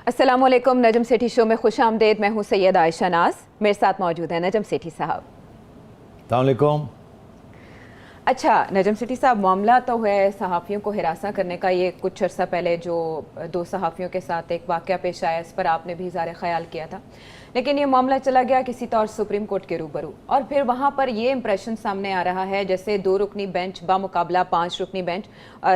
अस्सलामुअलैकुम, नजम सेठी शो में खुश आमदेद। मैं हूँ सैयद आयशा नाज, मेरे साथ मौजूद है नजम सेठी साहब। अस्सलामुअलैकुम। अच्छा नजम सेठी साहब, मामला तो है सहाफ़ियों को हिरासा करने का। ये कुछ अर्सा पहले जो 2 सहाफ़ियों के साथ एक वाक़या पेश आया, इस पर आपने भी इज़हार ख़याल किया था, लेकिन ये मामला चला गया किसी तौर सुप्रीम कोर्ट के रूबरू, और फिर वहाँ पर ये इंप्रेशन सामने आ रहा है जैसे 2 रुकनी बेंच बामुकाबला 5 रुकनी बेंच।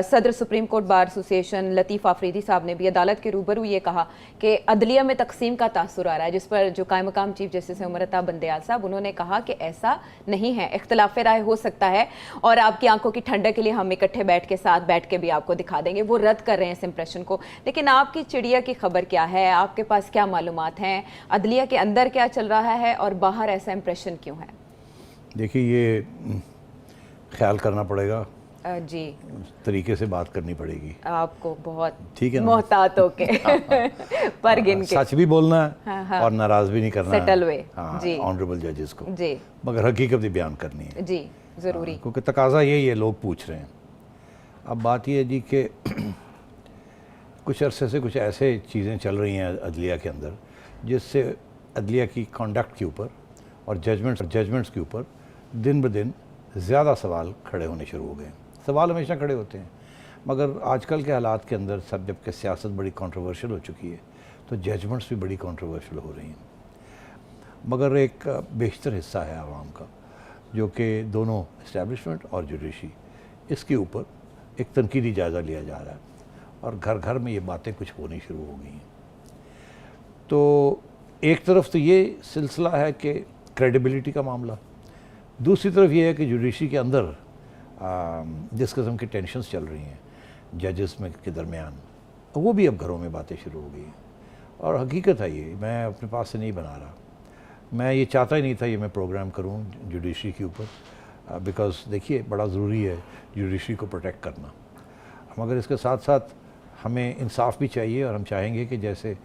सदर सुप्रीम कोर्ट बार एसोसिएशन लतीफ़ आफरीदी साहब ने भी अदालत के रूबरू ये कहा कि अदलिया में तकसीम का तासुर आ रहा है, जिस पर जो कायम मकाम चीफ जस्टिस उमर अता बंदयाल साहब, उन्होंने कहा कि ऐसा नहीं है, इख्तलाफ राय हो सकता है और आपकी आंखों की ठंडक के लिए हम इकट्ठे बैठ के भी आपको दिखा देंगे। वो रद्द कर रहे हैं इस इंप्रेशन को। लेकिन आपकी चिड़िया की खबर क्या है? आपके पास क्या मालूमात हैं? अदलिया के अंदर क्या चल रहा है और बाहर ऐसा इंप्रेशन क्यों है? देखिए, ये ख्याल करना पड़ेगा जी, तरीके से बात करनी पड़ेगी आपको बहुत ठीक है ना? मोहतात होके पर गिन के सच भी बोलना है। हाँ। और नाराज भी नहीं करना सेटल है। वे। जी, ऑनरेबल जजेस को जी, मगर हकीकत भी बयान करनी है। जी ज़रूरी। क्योंकि तकाजा यही है, लोग पूछ रहे हैं। अब बात यह है जी कि कुछ अरसे से कुछ ऐसे चीज़ें चल रही हैं अदलिया के अंदर जिससे अदलिया की कंडक्ट के ऊपर और जजमेंट्स के ऊपर दिन ब दिन ज़्यादा सवाल खड़े होने शुरू हो गए। सवाल हमेशा खड़े होते हैं, मगर आजकल के हालात के अंदर सब जबकि सियासत बड़ी कंट्रोवर्शियल हो चुकी है तो जजमेंट्स भी बड़ी कंट्रोवर्शियल हो रही हैं। मगर एक बेशतर हिस्सा है आवाम का जो कि दोनों इस्टेब्लिशमेंट और जुडिशरी, इसके ऊपर एक तनकीदी जायज़ा लिया जा रहा है और घर घर में ये बातें कुछ होनी शुरू हो गई हैं। तो एक तरफ तो ये सिलसिला है कि क्रेडिबिलिटी का मामला, दूसरी तरफ ये है कि जुडिशरी के अंदर जिस किस्म की टेंशन्स चल रही हैं जजेस में के दरमियान, वो भी अब घरों में बातें शुरू हो गई हैं। और हकीकत है, ये मैं अपने पास से नहीं बना रहा, मैं ये चाहता ही नहीं था ये मैं प्रोग्राम करूं जुडिशरी के ऊपर, बिकॉज देखिए बड़ा ज़रूरी है जुडिशरी को प्रोटेक्ट करना, मगर इसके साथ साथ हमें इंसाफ भी चाहिए। और हम चाहेंगे कि जैसे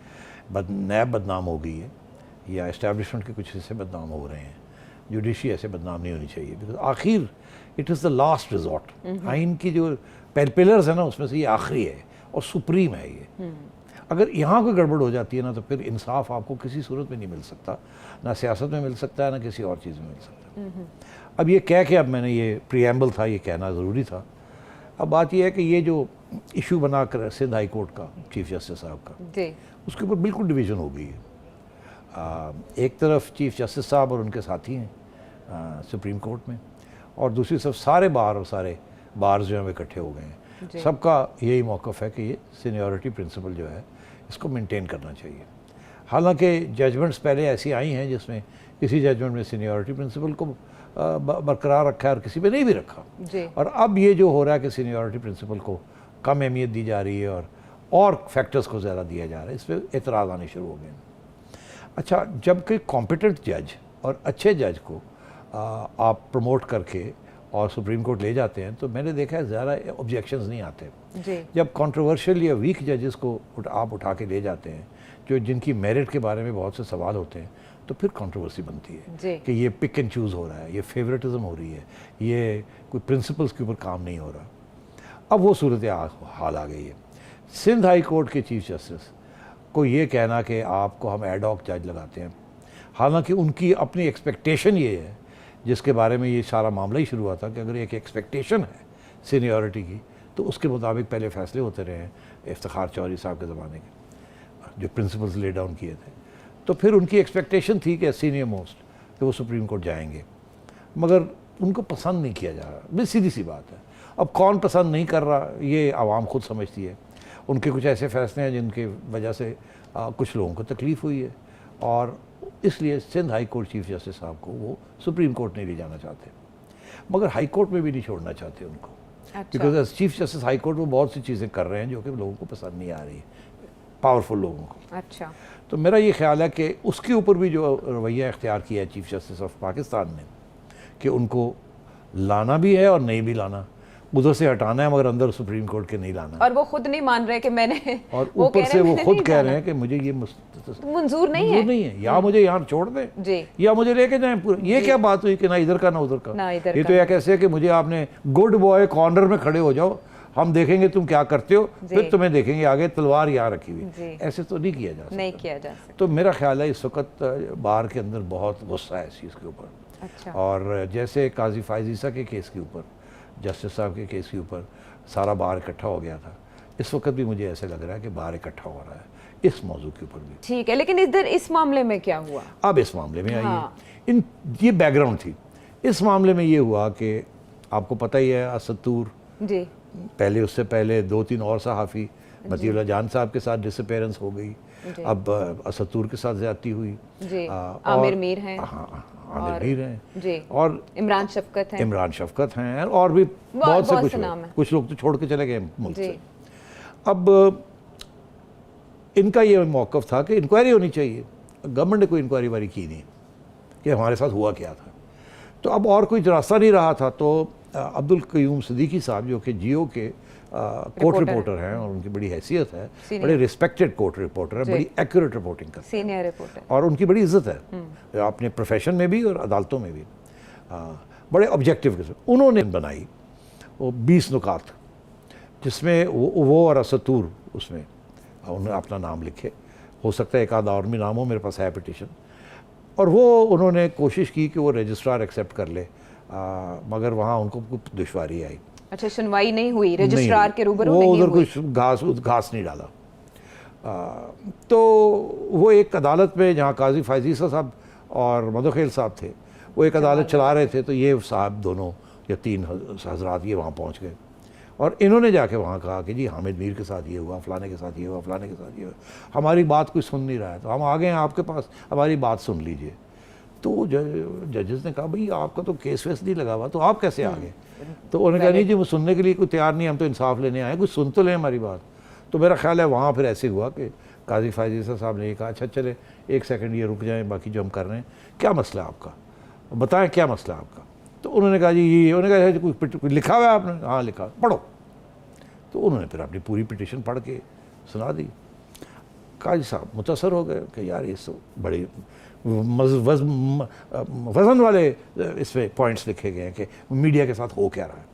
नैब बदनाम हो गई है या इस्टेब्लिशमेंट के कुछ हिस्से बदनाम हो रहे हैं, जुडिशरी ऐसे बदनाम नहीं होनी चाहिए, बिकॉज आखिर it is the last resort. आइन की जो पिलर्स है ना, उसमें से ये आखिरी है और सुप्रीम है ये। अगर यहाँ कोई गड़बड़ हो जाती है ना तो फिर इंसाफ आपको किसी सूरत में नहीं मिल सकता, ना सियासत में मिल सकता है ना किसी और चीज़ में मिल सकता है। अब ये कह के अब मैंने ये प्रीएम्बल था, ये कहना ज़रूरी था। अब बात यह है कि ये जो इशू बना कर सिंध हाई कोर्ट का चीफ जस्टिस साहब का, उसके ऊपर बिल्कुल डिवीज़न हो गई है। एक तरफ चीफ जस्टिस साहब और उनके साथी हैं सुप्रीम कोर्ट में, और दूसरी तरफ सारे बार और सारे बार्स जो हैं वो इकट्ठे हो गए हैं। सबका यही मौक़िफ़ है कि ये सीनियरिटी प्रिंसिपल जो है इसको मेंटेन करना चाहिए। हालांकि जजमेंट्स पहले ऐसी आई हैं जिसमें किसी जजमेंट में सीनियरिटी प्रिंसिपल को बरकरार रखा है और किसी पे नहीं भी रखा। और अब ये जो हो रहा है कि सीनियरिटी प्रिंसिपल को कम अहमियत दी जा रही है और फैक्टर्स को ज़्यादा दिया जा रहा है, इस पर एतराज़ आने शुरू हो गए। अच्छा, जबकि कॉम्पिटेंट जज और अच्छे जज को आप प्रमोट करके और सुप्रीम कोर्ट ले जाते हैं तो मैंने देखा है ज़्यादा ऑब्जेक्शंस नहीं आते। जब कंट्रोवर्शियल या वीक जजेस को आप उठा के ले जाते हैं, जो जिनकी मेरिट के बारे में बहुत से सवाल होते हैं, तो फिर कंट्रोवर्सी बनती है कि ये पिक एंड चूज़ हो रहा है, ये फेवरेटिज्म हो रही है, ये कोई प्रिंसिपल्स के ऊपर काम नहीं हो रहा। अब वो सूरत हाल आ गई है। सिंध हाई कोर्ट के चीफ जस्टिस को ये कहना कि आपको हम एड हॉक जज लगाते हैं, हालांकि उनकी अपनी एक्सपेक्टेशन ये है, जिसके बारे में ये सारा मामला ही शुरू हुआ था कि अगर एक एक्सपेक्टेशन है सीनियरिटी की तो उसके मुताबिक पहले फैसले होते रहे हैं इफ्तिखार चौधरी साहब के ज़माने के, जो प्रिंसिपल्स ले डाउन किए थे। तो फिर उनकी एक्सपेक्टेशन थी कि सीनियर मोस्ट कि वो सुप्रीम कोर्ट जाएंगे, मगर उनको पसंद नहीं किया जा रहा। बस सीधी सी बात है। अब कौन पसंद नहीं कर रहा ये आवाम खुद समझती है। उनके कुछ ऐसे फैसले हैं जिनकी वजह से कुछ लोगों को तकलीफ़ हुई है, और इसलिए Sindh high court chief justice साहब को वो सुप्रीम कोर्ट नहीं ले जाना चाहते, मगर हाई कोर्ट में भी नहीं छोड़ना चाहते उनको। Because as chief justice high court वो बहुत सी चीज़ें कर रहे हैं जो कि लोगों को पसंद नहीं आ रही, पावरफुल लोगों को। अच्छा, तो मेरा ये ख्याल है कि उसके ऊपर भी जो रवैया इख्तियार किया है चीफ जस्टिस ऑफ पाकिस्तान ने कि उनको लाना भी है और नहीं भी लाना, उधर से हटाना है मगर अंदर सुप्रीम कोर्ट के नहीं लाना। और वो खुद नहीं मान रहे कि मैंने, और ऊपर से वो खुद कह रहे हैं कि मुझे ये मंजूर नहीं है, या मुझे यहाँ छोड़ दें जी, या मुझे लेके जाएं पूरा। ये क्या बात हुई कि ना इधर का ना उधर का। ये तो यह कैसे है कि मुझे आपने गुड बॉय कॉर्नर में खड़े हो जाओ, हम देखेंगे तुम क्या करते हो, जी। फिर तुम्हें देखेंगे आगे, तलवार यहाँ रखी हुई जी। है। ऐसे तो नहीं किया जा सकता। नहीं किया जा सकता। तो मेरा ख्याल है इस वक्त बार के अंदर बहुत गुस्सा है इस चीज़ के ऊपर। अच्छा। और जैसे काजी फायज़ ईसा के केस के ऊपर, जस्टिस साहब के केस के ऊपर सारा बार इकट्ठा हो गया था, इस वक्त भी मुझे ऐसे लग रहा है कि बार इकट्ठा हो रहा है इस मौजू के ऊपर भी। ठीक है, लेकिन इधर इस मामले में क्या हुआ? अब इस मामले में आइए। हाँ। ये बैकग्राउंड थी। इस मामले में ये हुआ कि आपको पता ही है, असतूर जी। पहले, उससे पहले 2-3 और सहाफ़ी, मतीउल्लाह जान साहब के साथ डिसअपेरेंस हो गई, जी। अब असतूर के साथ ज़्यादती हुई जी। और आमिर मीर हैं। हाँ, आमिर मीर हैं जी। और इमरान शफकत हैं। इमरान शफकत हैं और भी बहुत से बहुत कुछ से हुए। नाम हैं। कुछ लोग तो छोड़ के चले गए मुल्क जी। से। अब इनका ये मौक़िफ़ था कि इंक्वायरी होनी चाहिए। गवर्नमेंट ने कोई इंक्वायरी वारी की नहीं कि हमारे साथ हुआ क्या था। तो अब और कोई रास्ता नहीं रहा था, तो अब्दुल क़य्यूम सिद्दीकी साहब जो कि जियो के कोर्ट रिपोर्टर हैं और उनकी बड़ी हैसियत है, बड़े रिस्पेक्टेड कोर्ट रिपोर्टर है, बड़ी एक्यूरेट रिपोर्टिंग करते हैं, सीनियर रिपोर्टर, और उनकी बड़ी इज्जत है अपने प्रोफेशन में भी और अदालतों में भी। बड़े ऑब्जेक्टिव के साथ उन्होंने बनाई वो 20 नुकात, जिसमें वो और असतूर उसमें उन्होंने अपना नाम लिखे। हो सकता है एक आधा और भी नाम हो, मेरे पास है पिटिशन। और वो उन्होंने कोशिश की कि वो रजिस्ट्रार एक्सेप्ट कर ले, मगर वहाँ उनको कुछ दुश्वारी आई। अच्छा, सुनवाई नहीं हुई, रजिस्ट्रार के रूबरू वो नहीं उधर हुई। कुछ घास नहीं डाला। तो वो एक अदालत में जहाँ काजी फायज़ ईसा साहब और मधुखेल साहब थे, वो एक अदालत चला रहे थे, तो ये साहब दोनों या 3 हजरात ये वहाँ पहुँच गए और इन्होंने जाके वहाँ कहा कि जी हामिद मीर के साथ ये हुआ, फ़लाने के साथ ये हुआ, फ़लाने के साथ ये हुआ, हमारी बात कोई सुन नहीं रहा है, तो हम आ गए हैं आपके पास, हमारी बात सुन लीजिए। तो जजेस ने कहा भाई आपका तो केस वेस नहीं लगा हुआ, तो आप कैसे आ गए? तो उन्होंने कहा नहीं जी वो सुनने के लिए कोई तैयार नहीं, हम तो इंसाफ लेने आए, कुछ सुन तो लें हमारी बात। तो मेरा ख्याल है वहाँ फिर ऐसे हुआ कि काजी फायज़ ईसा साहब ने ये कहा अच्छा चले 1 सेकंड ये रुक जाएँ, बाकी जो हम कर रहे हैं, क्या मसला है आपका, बताएं क्या मसला है आपका। तो उन्होंने कहा जी ये, उन्होंने कहा कुछ लिखा हुआ है आपने? हाँ लिखा, पढ़ो। तो उन्होंने फिर अपनी पूरी पिटिशन पढ़ के सुना दी। काजी साहब मुतासर हो गए कि यार ये तो बड़े वज़न वाले इस पर पॉइंट्स लिखे गए हैं कि मीडिया के साथ हो क्या रहा है।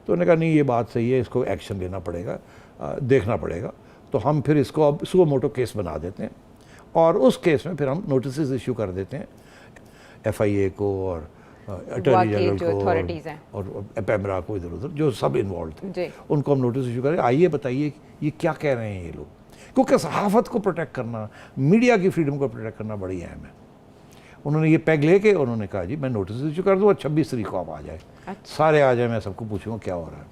तो उन्होंने कहा नहीं ये बात सही है, इसको एक्शन लेना पड़ेगा, देखना पड़ेगा। तो हम फिर इसको अब सुओ मोटो केस बना देते हैं और उस केस में फिर हम नोटिस इशू कर देते हैं FIA को और अटॉर्नी जनरल को और पैमरा को, इधर उधर जो सब इन्वॉल्व थे उनको हम नोटिस इशू करें, आइए बताइए ये क्या कह रहे हैं ये लोग। क्योंकि सहाफ़त को प्रोटेक्ट करना, मीडिया की फ्रीडम को प्रोटेक्ट करना बड़ी अहम है। उन्होंने ये पैग लेके उन्होंने कहा जी मैं नोटिस इशू कर दूँ और 26 तारीख को आप आ जाए। अच्छा। सारे आ जाए, मैं सबको पूछूंगा क्या हो रहा है।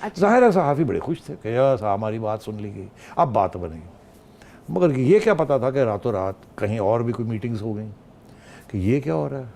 अच्छा। ज़ाहिर है सहाफ़ी बड़े खुश थे कि यार हमारी बात सुन ली गई, अब बात बनेगी। मगर ये क्या पता था कि रातों रात कहीं और भी कोई मीटिंग्स हो गई कि ये क्या हो रहा है,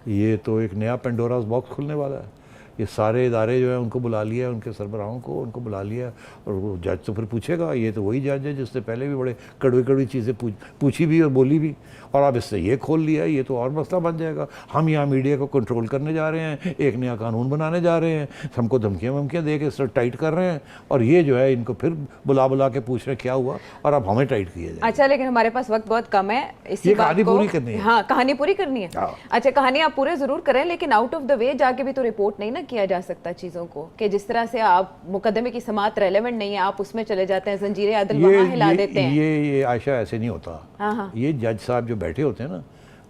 ये तो एक नया पेंडोरास बॉक्स खुलने वाला है। ये सारे इदारे जो है उनको बुला लिया, उनके सरबराहों को उनको बुला लिया और वो जज तो फिर पूछेगा, ये तो वही जज है जिसने पहले भी बड़े कड़वी कड़वी चीज़ें पूछी भी और बोली भी, और अब इससे ये खोल लिया, ये तो और मसला बन जाएगा। हम यहाँ मीडिया को कंट्रोल करने जा रहे हैं, एक नया कानून बनाने जा रहे हैं, हमको धमकियाँ वमकियाँ दे के इस टाइट कर रहे हैं, और ये जो है इनको फिर बुला के पूछ रहे क्या हुआ और अब हमें टाइट किया जाए। अच्छा, लेकिन हमारे पास वक्त बहुत कम है, इसी कहानी पूरी करनी है। हाँ, कहानी पूरी करनी है। अच्छा, कहानी आप पूरे जरूर करें, लेकिन आउट ऑफ द वे जाके भी तो रिपोर्ट नहीं ना किया जा सकता चीज़ों को, कि जिस तरह से आप मुकदमे की समात रेलेवेंट नहीं है, आप उसमें चले जाते हैं, जंजीरें अदल वहाँ हिला देते हैं। ये आयशा ऐसे नहीं होता। हाँ। ये जज साहब जो बैठे होते हैं ना,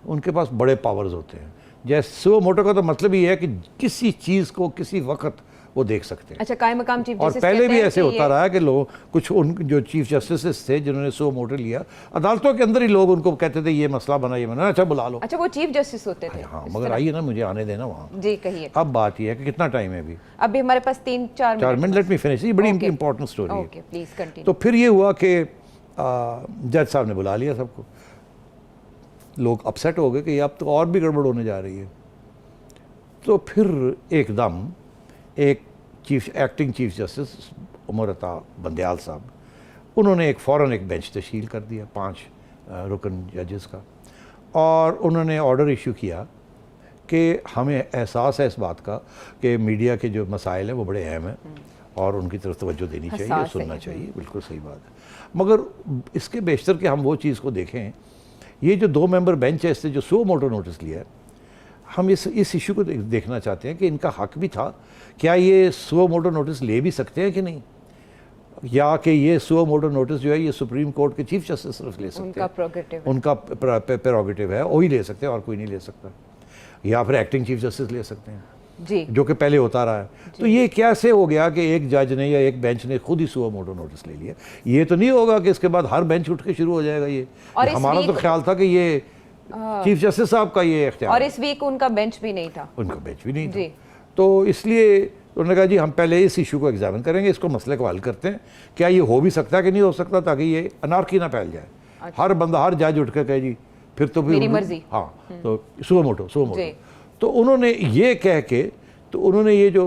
उनके पास बड़े पावर्स होते हैं। जैसे सुओ मोटो का तो मतलब ही है कि किसी चीज़ को किसी वक्त वो देख सकते हैं। अच्छा, कायम मकाम चीफ जस्टिस, और पहले भी ऐसे होता रहा है कि लोग कुछ उन जो चीफ जस्टिस थे जिन्होंने सुओ मोटो लिया, अदालतों के अंदर ही लोग उनको कहते थे ये मसला बना, ये बना, अच्छा बुला लो। अच्छा, वो चीफ जस्टिस होते थे। हाँ, मगर आइए ना, मुझे आने देना वहाँ। जी कहिए। अब बात ये है कि कितना टाइम है अभी हमारे पास 3-4 मिनट। लेट मी फिनिश, ये बड़ी इंपॉर्टेंट स्टोरी है। Okay, please continue. तो फिर ये हुआ कि जज साहब ने बुला लिया सबको, लोग अपसेट हो गए कि अब तो और भी गड़बड़ होने जा रही है। तो फिर एकदम एक acting chief justice Umar Ata Bandial साहब, उन्होंने फ़ौरन एक बेंच तश्कील कर दिया 5 रुकन जजेस का, और उन्होंने ऑर्डर इशू किया कि हमें एहसास है इस बात का कि मीडिया के जो मसाइल हैं वो बड़े अहम हैं और उनकी तरफ तवज्जो देनी चाहिए, सुनना चाहिए, बिल्कुल सही बात है। मगर इसके बेशतर कि हम वो चीज़ को देखें, ये जो 2 मेंबर बेंच है इससे जो सुओ मोटो नोटिस लिया है, हम इस इशू को देखना चाहते हैं कि इनका हक भी था, क्या ये सुओ मोटो नोटिस ले भी सकते हैं कि नहीं, या कि ये सुओ मोटो नोटिस जो है ये सुप्रीम कोर्ट के चीफ जस्टिस सिर्फ ले सकते हैं, उनका प्रेरोगेटिव है, वही ले सकते हैं और कोई नहीं ले सकता, या फिर एक्टिंग चीफ जस्टिस ले सकते हैं जी, जो कि पहले होता रहा है। तो ये कैसे हो गया कि एक जज ने या एक बेंच ने खुद ही सुओ मोटो नोटिस ले लिया? ये तो नहीं होगा कि इसके बाद हर बेंच उठ के शुरू हो जाएगा ये हमारा तो ख्याल था कि ये चीफ जस्टिस साहब का ये इख्तियार। और इस वीक उनका बेंच भी नहीं था, उनका बेंच भी नहीं था, तो इसलिए उन्होंने कहा जी हम पहले इस इशू को एग्जामिन करेंगे, इसको मसले को हल करते हैं, क्या ये हो भी सकता है कि नहीं हो सकता, ताकि ये अनारकी ना फैल जाए। अच्छा। हर बंदा हर जज उठ के कहे जी फिर तो मेरी मर्जी, हाँ तो सुओ मोटो तो उन्होंने ये कह के, तो उन्होंने ये जो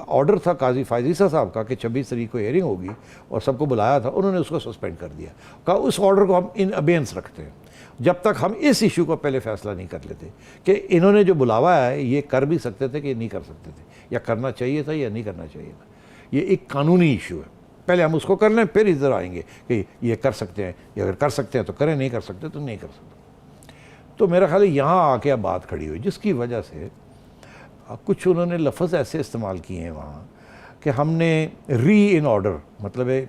ऑर्डर था काजी फायजीसा साहब का कि 26 तारीख को हियरिंग होगी और सबको बुलाया था, उन्होंने उसको सस्पेंड कर दिया, कहा उस ऑर्डर को हम इन अबेंस रखते हैं जब तक हम इस इशू को पहले फैसला नहीं कर लेते कि इन्होंने जो बुलावा है ये कर भी सकते थे कि नहीं कर सकते थे, या करना चाहिए था या नहीं करना चाहिए था। ये एक कानूनी इशू है, पहले हम उसको कर लें फिर इधर आएंगे कि ये कर सकते हैं, या अगर कर सकते हैं तो करें, नहीं कर सकते तो नहीं कर सकते। तो मेरा ख्याल है यहाँ आके अब बात खड़ी हुई, जिसकी वजह से कुछ उन्होंने लफ्ज़ ऐसे इस्तेमाल किए हैं वहाँ कि हमने री इन ऑर्डर, मतलब है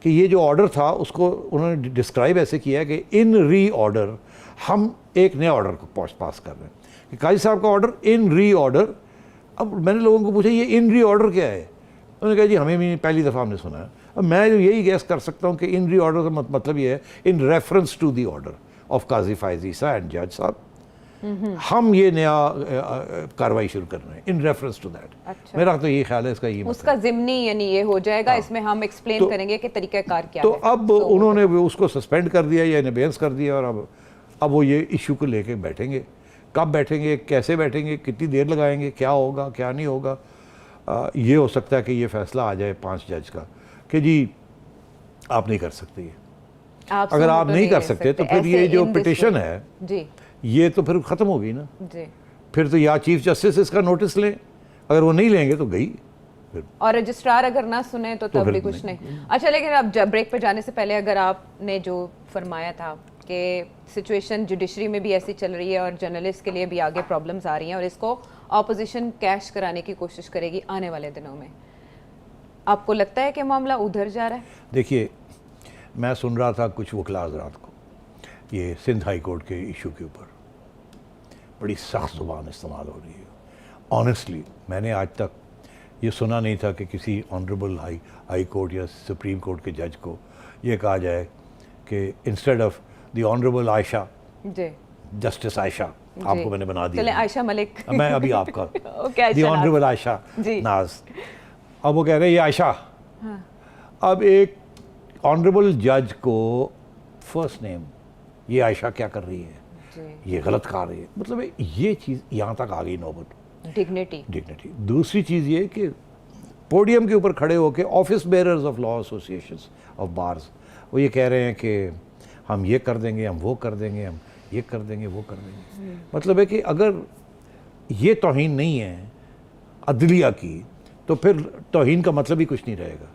कि ये जो ऑर्डर था उसको उन्होंने डिस्क्राइब ऐसे किया है कि इन री ऑर्डर हम एक नए ऑर्डर को पास कर रहे हैं कि काजी साहब का ऑर्डर इन री ऑर्डर। अब मैंने लोगों को पूछा ये इन री ऑर्डर क्या है, उन्होंने कहा जी हमें भी पहली दफ़ा हमने सुना है। अब मैं यही गैस कर सकता हूँ कि इन री ऑर्डर का मतलब ये है in reference to the order of Qazi Faez Isa and जज साहब, हम ये नया कार्रवाई शुरू कर रहे हैं इन रेफरेंस टू दैट। अच्छा। मेरा तो ये ख्याल है इसका, ये उसका ज़िम्नी यानी ये हो जाएगा। हाँ। इसमें हम एक्सप्लेन करेंगे कि तरीक़ाकार क्या है। तो अब उन्होंने उसको सस्पेंड कर दिया या इनबेंस कर दिया, और अब वो ये इशू को लेके बैठेंगे, कब बैठेंगे, कैसे बैठेंगे, कितनी देर लगाएंगे, क्या होगा क्या नहीं होगा। ये हो सकता है कि ये फैसला आ जाए 5 जज का कि जी आप नहीं कर सकते ये, अगर आप नहीं कर सकते तो फिर ये जो पिटिशन है जी ये तो फिर ख़त्म होगी ना जी। फिर तो या चीफ जस्टिस इसका नोटिस लें, अगर वो नहीं लेंगे तो गई फिर, और रजिस्ट्रार अगर ना सुने तो तब भी कुछ नहीं। अच्छा, लेकिन अब जब ब्रेक पर जाने से पहले अगर आपने जो फरमाया था कि सिचुएशन जुडिशरी में भी ऐसी चल रही है और जर्नलिस्ट के लिए भी आगे प्रॉब्लम्स आ रही हैं और इसको ऑपोजिशन कैश कराने की कोशिश करेगी आने वाले दिनों में, आपको लगता है कि मामला उधर जा रहा है? देखिए, मैं सुन रहा था कुछ वकला हज़रात को ये सिंध हाई कोर्ट के इशू के ऊपर बड़ी सख्त ज़ुबान इस्तेमाल हो रही है। ऑनेस्टली मैंने आज तक ये सुना नहीं था कि किसी ऑनरेबल हाई कोर्ट या सुप्रीम कोर्ट के जज को ये कहा जाए कि instead of the honourable Ayesha, justice Ayesha, आपको मैंने बना दिया, चले आयशा मलिक मैं अभी आपका द ऑनरेबल आयशा नाज, अब वो कह रहे हैं ये आयशा। हाँ। अब एक ऑनरेबल जज को फर्स्ट नेम ये आयशा क्या कर रही है, ये गलत कहा रही है, मतलब ये चीज़ यहाँ तक आ गई नौबत। डिग्निटी। दूसरी चीज़ ये कि पोडियम के ऊपर खड़े होकर office bearers of law associations of bars वो ये कह रहे हैं कि हम ये कर देंगे, हम वो कर देंगे, हम ये कर देंगे, वो कर देंगे। मतलब है कि अगर ये तौहीन नहीं है अदलिया की तो फिर तौहीन का मतलब ही कुछ नहीं रहेगा।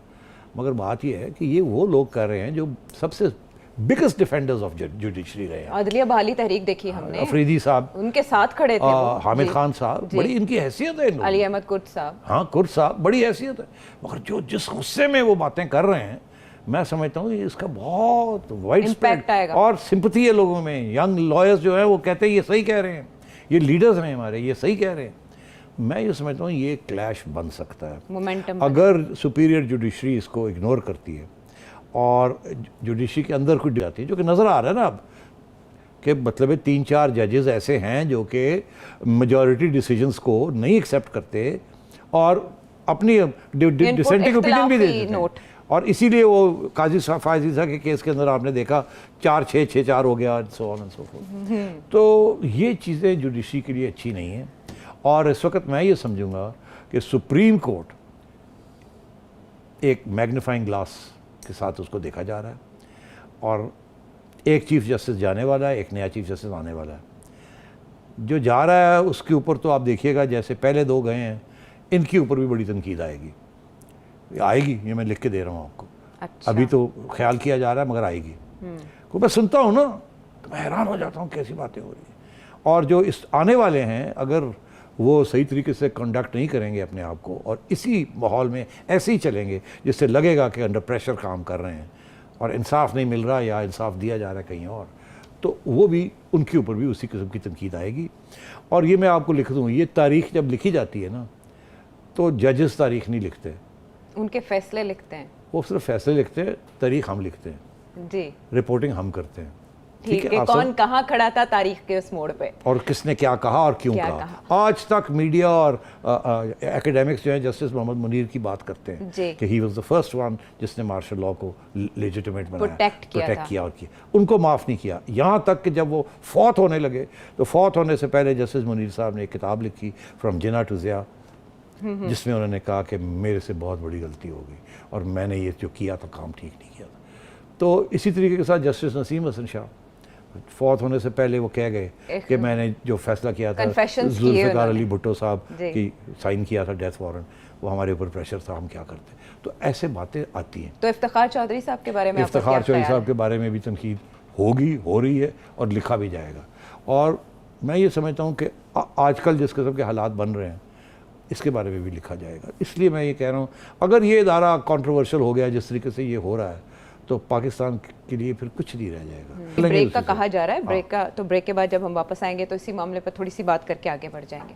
मगर बात यह है कि ये वो लोग कर रहे हैं जो सबसे बिगेस्ट डिफेंडर्स ऑफ जुडिशरी रहे हैं। अदलिया बहाली तहरीक देखी हमने, अफरीदी साहब उनके साथ खड़े थे, हामिद खान साहब, बड़ी इनकी हैसियत है, अली अहमद कुर्द साहब, हाँ कुर्द साहब, बड़ी हैसियत है। मगर जो जिस गुस्से में वो बातें कर रहे हैं, मैं समझता हूँ इसका बहुत वाइड स्प्रेड और सिंपथी है लोगों में। यंग लॉयर्स जो है वो कहते हैं ये सही कह रहे हैं, ये लीडर्स हैं हमारे, ये सही कह रहे हैं। मैं ये समझता हूँ ये क्लैश बन सकता है मोमेंटम अगर सुपीरियर जुडिशरी इसको इग्नोर करती है और जुडिशरी के अंदर कुछ जाती है, जो कि नज़र आ रहा है ना अब कि मतलब 3-4 जजेस ऐसे हैं जो कि मेजॉरिटी डिसीजंस को नहीं एक्सेप्ट करते और अपनी डिसेंटिंग ओपिनियन भी दे देते हैं। और इसीलिए वो काजी फायजीसा के केस के अंदर आपने देखा 4-6-6-4 हो गया, so on and so fourth. तो ये चीज़ें जुडिशरी के लिए अच्छी नहीं हैं। और इस वक्त मैं ये समझूंगा कि सुप्रीम कोर्ट एक मैग्नीफाइंग ग्लास के साथ उसको देखा जा रहा है और एक चीफ जस्टिस जाने वाला है, एक नया चीफ जस्टिस आने वाला है। जो जा रहा है उसके ऊपर तो आप देखिएगा जैसे पहले 2 गए हैं, इनके ऊपर भी बड़ी तनकीद आएगी, ये मैं लिख के दे रहा हूँ आपको। अच्छा। अभी तो ख्याल किया जा रहा है मगर आएगी। को मैं सुनता हूँ ना तो मैं हैरान हो जाता हूँ कैसी बातें हो रही हैं। और जो इस आने वाले हैं अगर वो सही तरीके से कंडक्ट नहीं करेंगे अपने आप को और इसी माहौल में ऐसे ही चलेंगे जिससे लगेगा कि अंडर प्रेशर काम कर रहे हैं और इंसाफ नहीं मिल रहा या इंसाफ दिया जा रहा है कहीं और, तो वो भी उनके ऊपर भी उसी किस्म की तनकीद आएगी। और ये मैं आपको लिख दूँ, ये तारीख जब लिखी जाती है ना तो जजेस तारीख नहीं लिखते, उनके फैसले लिखते हैं। वो सिर्फ फैसले लिखते हैं, तारीख हम लिखते हैं जी, रिपोर्टिंग हम करते हैं। ठीक है, कौन कहाँ खड़ा था तारीख के उस मोड़ पे और किसने क्या कहा और क्यों कहा। आज तक मीडिया और एकेडमिक्स जो है जस्टिस मोहम्मद मुनीर की बात करते हैं कि he was the first one जिसने मार्शल लॉ को लेजिटिमेट बनाया, प्रोटेक्ट किया और किया, उनको माफ़ नहीं किया। यहाँ तक कि जब वो फौत होने लगे तो फौत होने से पहले जस्टिस मुनीर साहब ने एक किताब लिखी फ्रॉम जिना टू ज़िया, जिसमें उन्होंने कहा कि मेरे से बहुत बड़ी गलती हो गई और मैंने ये जो किया था काम ठीक नहीं किया था। तो इसी तरीके के साथ जस्टिस नसीम हसन शाह फौत होने से पहले वो कह गए कि मैंने जो फैसला किया था जुल्फ़िकार अली भुट्टो साहब की साइन किया था डेथ वारंट, वो हमारे ऊपर प्रेशर था, हम क्या करते। तो ऐसे बातें आती हैं। तो इफ्तिखार चौधरी साहब के बारे में, इफ्तिखार चौधरी साहब के बारे में भी तनकीद होगी, हो रही है और लिखा भी जाएगा। और मैं ये समझता हूँ कि आजकल जिस किस्म के हालात बन रहे हैं इसके बारे में भी लिखा जाएगा। इसलिए मैं ये कह रहा हूँ अगर ये इदारा कंट्रोवर्शियल हो गया जिस तरीके से ये हो रहा है तो पाकिस्तान के लिए फिर कुछ नहीं रह जाएगा। ब्रेक का कहा जा रहा है, ब्रेक का, तो ब्रेक के बाद जब हम वापस आएंगे तो इसी मामले पर थोड़ी सी बात करके आगे बढ़ जाएंगे।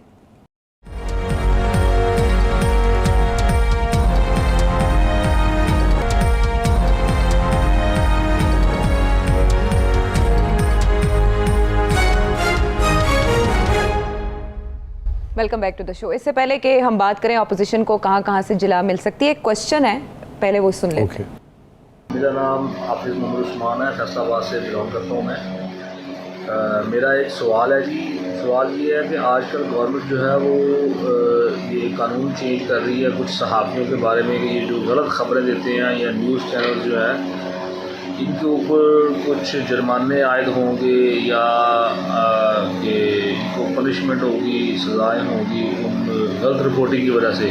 Welcome back to the show. इससे पहले कि हम बात करें अपोजिशन को कहाँ कहाँ से जिला मिल सकती है, एक क्वेश्चन है, पहले वो सुन लेते हैं। मेरा नाम हाफिज़ मोहम्मद उस्मान है, फैसलाबाद से बिलोंग करता हूँ मैं। मेरा एक सवाल है जी, सवाल ये है कि आजकल गवर्नमेंट जो है वो ये कानून चेंज कर रही है कुछ सहाफ़ियों के बारे में कि ये जो गलत ख़बरें देते हैं या न्यूज़ चैनल जो है इनके ऊपर कुछ जुर्माने आयद होंगे या कि इनको पनिशमेंट होगी, सज़ाएँ होंगी उन गलत रिपोर्टिंग की वजह से।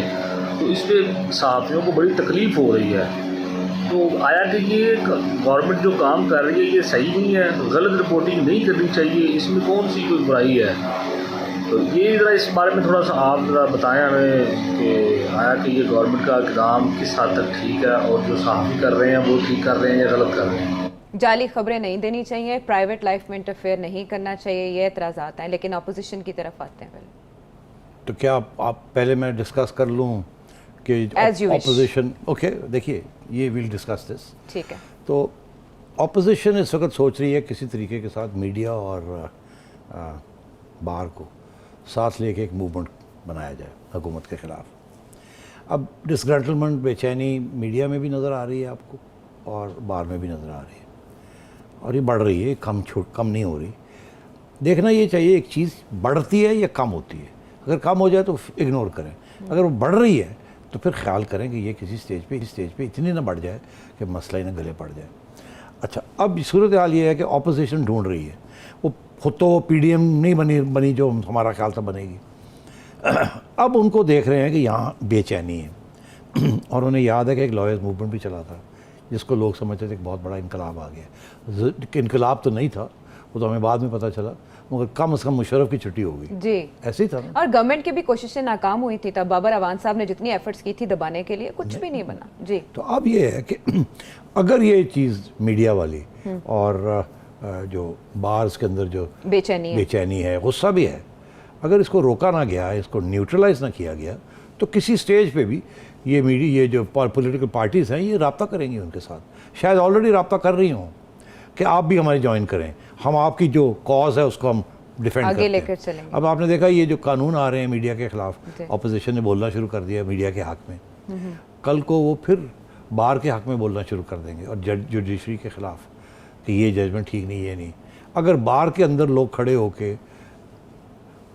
तो इस पर सहाफ़ियों को बड़ी तकलीफ़ हो रही है। तो आया कि ये गवर्नमेंट जो काम कर रही है ये सही नहीं है, गलत रिपोर्टिंग नहीं करनी चाहिए, इसमें कौन सी कोई बुराई है। तो ये ज़रा इस बारे में थोड़ा सा आप ज़रा बताएं हमें कि आया कि ये गवर्नमेंट का इक़दाम किस हद तक ठीक है और जो सहाफ़ी कर रहे हैं वो ठीक कर रहे हैं या गलत कर रहे हैं। जाली खबरें नहीं देनी चाहिए, प्राइवेट लाइफ में इंटरफेयर नहीं करना चाहिए, ये एतराज़ात हैं। लेकिन अपोजिशन की तरफ आते हैं पहले। तो क्या आप पहले मैं डिस्कस कर लूँ कि अपोजिशन, ओके देखिए ये विल डिस्कस दिस, ठीक है। तो अपोजिशन इस वक्त सोच रही है किसी तरीके के साथ मीडिया और बार को साथ लेके एक मूवमेंट बनाया जाए हुकूमत के ख़िलाफ़। अब डिसग्रंटलमेंट, बेचैनी मीडिया में भी नज़र आ रही है आपको और बार में भी नज़र आ रही है और ये बढ़ रही है, कम नहीं हो रही। देखना ये चाहिए एक चीज़ बढ़ती है या कम होती है। अगर कम हो जाए तो इग्नोर करें, अगर वो बढ़ रही है तो फिर ख्याल करें कि ये किसी स्टेज पे इतनी ना बढ़ जाए कि मसला ही ना गले पड़ जाए। अच्छा, अब सूरत हाल ये है कि ऑपोजिशन ढूंढ रही है, वो खुद तो PDM नहीं बनी जो हमारा ख्याल था बनेगी। अब उनको देख रहे हैं कि यहाँ बेचैनी है और उन्हें याद है कि एक लॉयर्स मूवमेंट भी चला था जिसको लोग समझते थे कि बहुत बड़ा इनकलाब आ गया। इनकलाब तो नहीं था, वो तो हमें बाद में पता चला, मगर कम से कम मुशर्रफ की छुट्टी हो गई जी, ऐसे ही था ना। और गवर्नमेंट की भी कोशिशें नाकाम हुई थी, तब बाबर अवान साहब ने जितनी एफर्ट्स की थी दबाने के लिए कुछ भी नहीं बना जी। तो अब ये है कि अगर ये चीज़ मीडिया वाली और जो बार्स के अंदर जो बेचैनी है, गुस्सा भी है, अगर इसको रोका ना गया, इसको न्यूट्रलाइज ना किया गया तो किसी स्टेज पे भी ये मीडिया, ये जो पॉलिटिकल पार्टीज़ हैं ये रब्ता करेंगी उनके साथ, शायद ऑलरेडी रब्ता कर रही हों कि आप भी हमारी ज्वाइन करें, हम आपकी जो कॉज है उसको हम डिफेंड आगे करते लेकर हैं। चलेंगे। अब आपने देखा ये जो कानून आ रहे हैं मीडिया के ख़िलाफ़, अपोजिशन ने बोलना शुरू कर दिया मीडिया के हक़ में, कल को वो फिर बार के हक़ में बोलना शुरू कर देंगे और जुडिशरी के ख़िलाफ़ कि ये जजमेंट ठीक नहीं, ये नहीं। अगर बार के अंदर लोग खड़े होके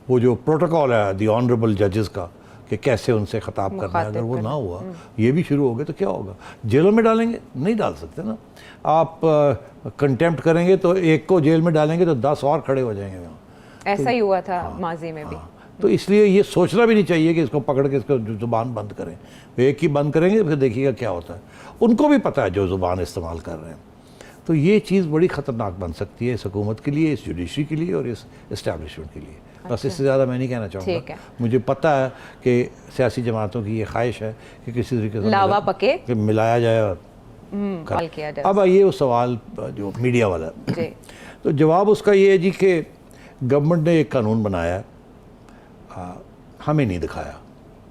वो जो प्रोटोकॉल है दी ऑनरेबल जजेस का कि कैसे उनसे ख़िताब करना है, अगर वो ना हुआ, ये भी शुरू हो गया तो क्या होगा? जेलों में डालेंगे? नहीं डाल सकते ना। आप कंटेम्प्ट करेंगे तो एक को जेल में डालेंगे तो 10 और खड़े हो जाएंगे वहाँ। ऐसा ही हुआ था माजी में भी। तो इसलिए ये सोचना भी नहीं चाहिए कि इसको पकड़ के इसको ज़ुबान बंद करें। एक ही बंद करेंगे फिर देखिएगा क्या होता है। उनको भी पता है जो ज़ुबान इस्तेमाल कर रहे हैं, तो ये चीज़ बड़ी ख़तरनाक बन सकती है इस हुकूमत के लिए, इस जुडिशरी के लिए और इस इस्टेब्लिशमेंट के लिए। बस इससे ज़्यादा मैं नहीं कहना चाहूँगा। मुझे पता है कि सियासी जमातों की ये ख्वाहिश है कि किसी तरीके से लावा पके कि मिलाया जाए और किया जाए। अब आइए वो सवाल जो मीडिया वाला जी। तो जवाब उसका ये है जी कि गवर्नमेंट ने एक कानून बनाया, हमें नहीं दिखाया।